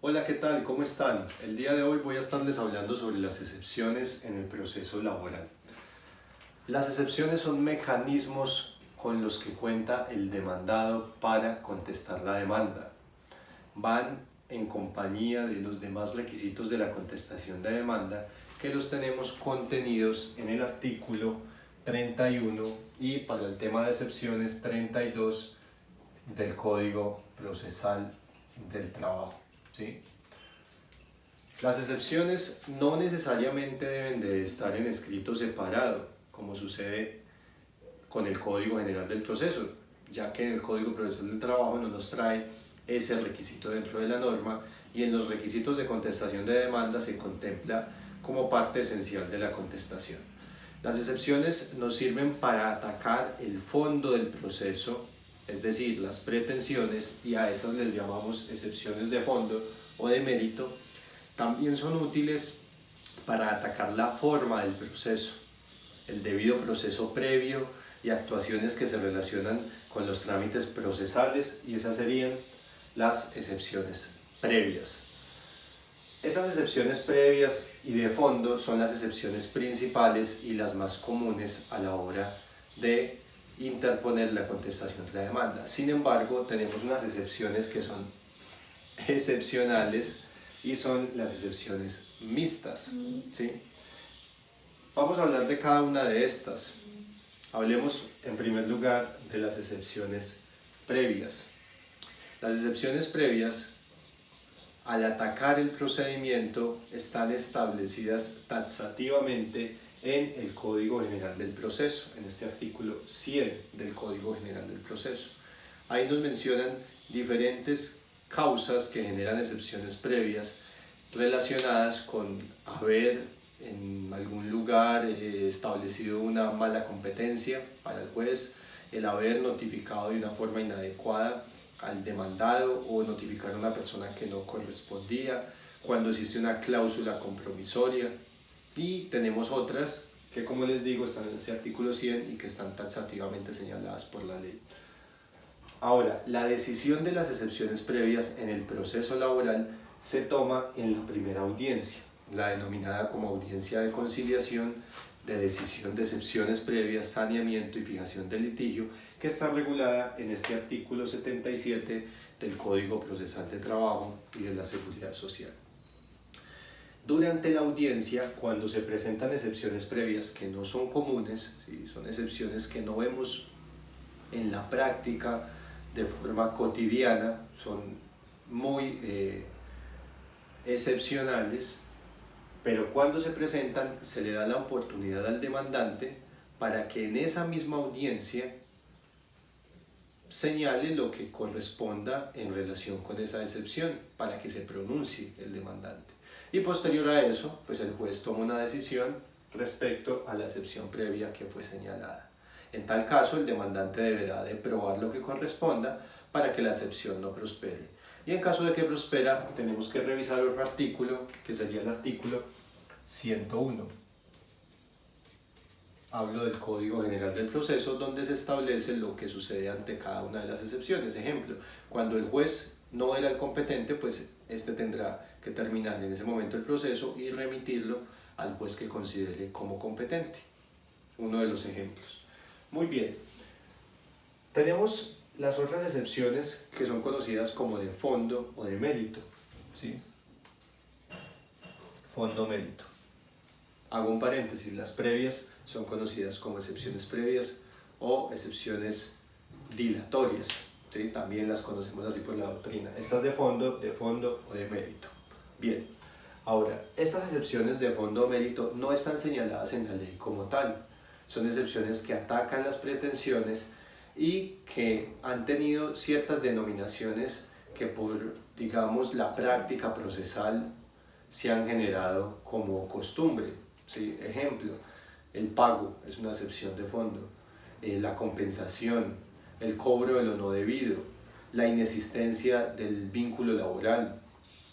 Hola, ¿qué tal? ¿Cómo están? El día de hoy voy a estarles hablando sobre las excepciones en el proceso laboral. Las excepciones son mecanismos con los que cuenta el demandado para contestar la demanda. Van en compañía de los demás requisitos de la contestación de demanda que los tenemos contenidos en el artículo 31 y para el tema de excepciones 32 del Código Procesal del Trabajo. ¿Sí? Las excepciones no necesariamente deben de estar en escrito separado, como sucede con el Código General del Proceso, ya que el Código Procesal del Trabajo no nos trae ese requisito dentro de la norma y en los requisitos de contestación de demanda se contempla como parte esencial de la contestación. Las excepciones nos sirven para atacar el fondo del proceso, es decir, las pretensiones, y a esas les llamamos excepciones de fondo o de mérito. También son útiles para atacar la forma del proceso, el debido proceso previo y actuaciones que se relacionan con los trámites procesales, y esas serían las excepciones previas. Esas excepciones previas y de fondo son las excepciones principales y las más comunes a la hora de interponer la contestación de la demanda. Sin embargo, tenemos unas excepciones que son excepcionales y son las excepciones mixtas, ¿sí? Vamos a hablar de cada una de estas. Hablemos en primer lugar de las excepciones previas. Las excepciones previas, al atacar el procedimiento, están establecidas taxativamente en el Código General del Proceso, en este artículo 100 del Código General del Proceso. Ahí nos mencionan diferentes causas que generan excepciones previas relacionadas con haber en algún lugar establecido una mala competencia para el juez, el haber notificado de una forma inadecuada al demandado o notificar a una persona que no correspondía, cuando existe una cláusula compromisoria, y tenemos otras que, como les digo, están en este artículo 100 y que están taxativamente señaladas por la ley. Ahora, la decisión de las excepciones previas en el proceso laboral se toma en la primera audiencia, la denominada como audiencia de conciliación, de decisión de excepciones previas, saneamiento y fijación del litigio, que está regulada en este artículo 77 del Código Procesal de Trabajo y de la Seguridad Social. Durante la audiencia, cuando se presentan excepciones previas que no son comunes, ¿sí? Son excepciones que no vemos en la práctica de forma cotidiana, son muy excepcionales, pero cuando se presentan se le da la oportunidad al demandante para que en esa misma audiencia señale lo que corresponda en relación con esa excepción, para que se pronuncie el demandante. Y posterior a eso, pues el juez toma una decisión respecto a la excepción previa que fue señalada. En tal caso, el demandante deberá de probar lo que corresponda para que la excepción no prospere. Y en caso de que prospera, tenemos que revisar otro artículo, que sería el artículo 101. Hablo del Código General del Proceso, donde se establece lo que sucede ante cada una de las excepciones. Ejemplo, cuando el juez no era el competente, pues este tendrá que terminar en ese momento el proceso y remitirlo al juez que considere como competente. Uno de los ejemplos. Muy bien. Tenemos las otras excepciones que son conocidas como de fondo o de mérito, ¿sí? Fondo-mérito. Hago un paréntesis, las previas son conocidas como excepciones previas o excepciones dilatorias, ¿sí? También las conocemos así por la doctrina. Estas de fondo o de mérito. Bien, ahora, estas excepciones de fondo o mérito no están señaladas en la ley como tal. Son excepciones que atacan las pretensiones y que han tenido ciertas denominaciones que por, digamos, la práctica procesal se han generado como costumbre, ¿sí? Ejemplo, el pago es una excepción de fondo, la compensación, el cobro de lo no debido, la inexistencia del vínculo laboral.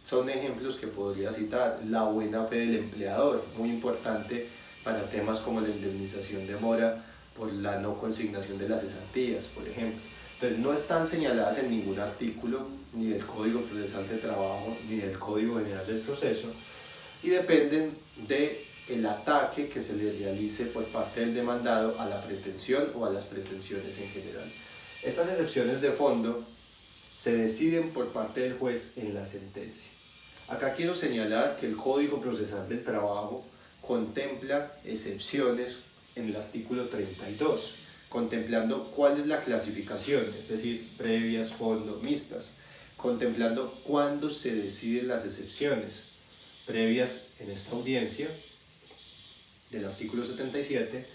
Son ejemplos que podría citar. La buena fe del empleador, muy importante para temas como la indemnización de mora por la no consignación de las cesantías, por ejemplo. Entonces no están señaladas en ningún artículo, ni del Código Procesal de Trabajo, ni del Código General del Proceso, y dependen del ataque que se le realice por parte del demandado a la pretensión o a las pretensiones en general. Estas excepciones de fondo se deciden por parte del juez en la sentencia. Acá quiero señalar que el Código Procesal del Trabajo contempla excepciones en el artículo 32, contemplando cuál es la clasificación, es decir, previas, fondo, mixtas, contemplando cuándo se deciden las excepciones, previas en esta audiencia del artículo 77,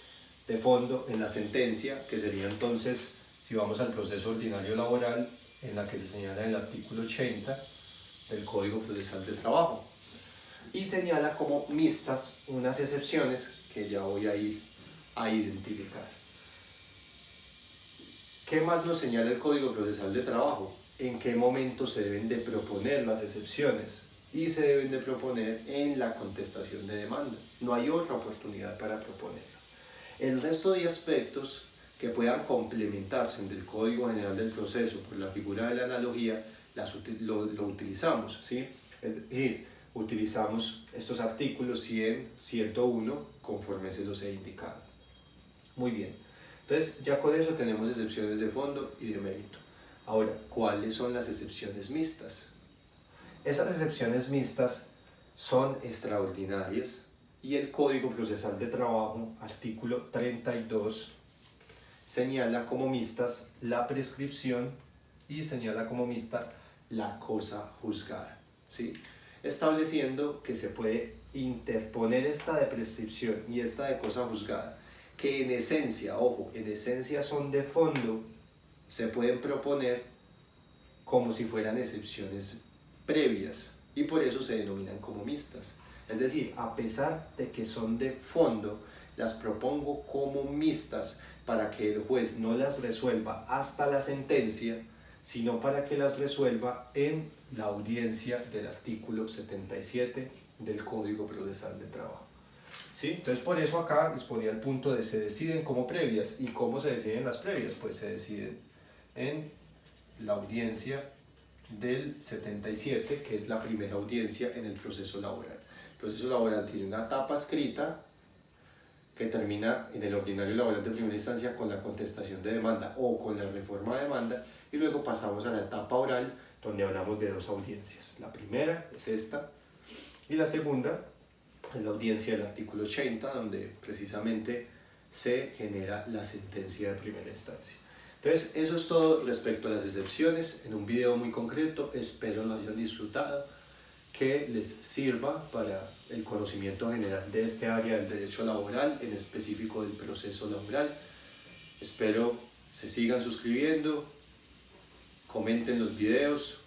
de fondo en la sentencia, que sería entonces, si vamos al proceso ordinario laboral, en la que se señala en el artículo 80 del Código Procesal del Trabajo, y señala como mixtas unas excepciones que ya voy a ir a identificar. ¿Qué más nos señala el Código Procesal de Trabajo? En qué momento se deben de proponer las excepciones, y se deben de proponer en la contestación de demanda. No hay otra oportunidad para proponerlas. El resto de aspectos que puedan complementarse del Código General del Proceso por la figura de la analogía, lo utilizamos, ¿sí? Es decir, utilizamos estos artículos 100, 101, conforme se los he indicado. Muy bien, entonces ya con eso tenemos excepciones de fondo y de mérito. Ahora, ¿cuáles son las excepciones mixtas? Esas excepciones mixtas son extraordinarias y el Código Procesal de Trabajo, artículo 32, señala como mixtas la prescripción y señala como mixta la cosa juzgada, ¿sí? Estableciendo que se puede interponer esta de prescripción y esta de cosa juzgada, que en esencia, ojo, en esencia son de fondo, se pueden proponer como si fueran excepciones previas y por eso se denominan como mixtas. Es decir, a pesar de que son de fondo, las propongo como mixtas para que el juez no las resuelva hasta la sentencia, sino para que las resuelva en la audiencia del artículo 77 del Código Procesal de Trabajo. ¿Sí? Entonces por eso acá les ponía el punto de se deciden como previas. ¿Y cómo se deciden las previas? Pues se deciden en la audiencia del 77, que es la primera audiencia en el proceso laboral. El proceso laboral tiene una etapa escrita que termina en el ordinario laboral de primera instancia con la contestación de demanda o con la reforma de demanda, y luego pasamos a la etapa oral, donde hablamos de dos audiencias. La primera es esta, y la segunda es la audiencia del artículo 80, donde precisamente se genera la sentencia de primera instancia. Entonces, eso es todo respecto a las excepciones, en un video muy concreto. Espero lo hayan disfrutado, que les sirva para el conocimiento general de este área del derecho laboral, en específico del proceso laboral. Espero se sigan suscribiendo, comenten los videos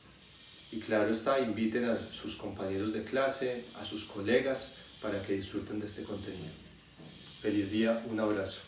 y claro está, inviten a sus compañeros de clase, a sus colegas, para que disfruten de este contenido. Feliz día, un abrazo.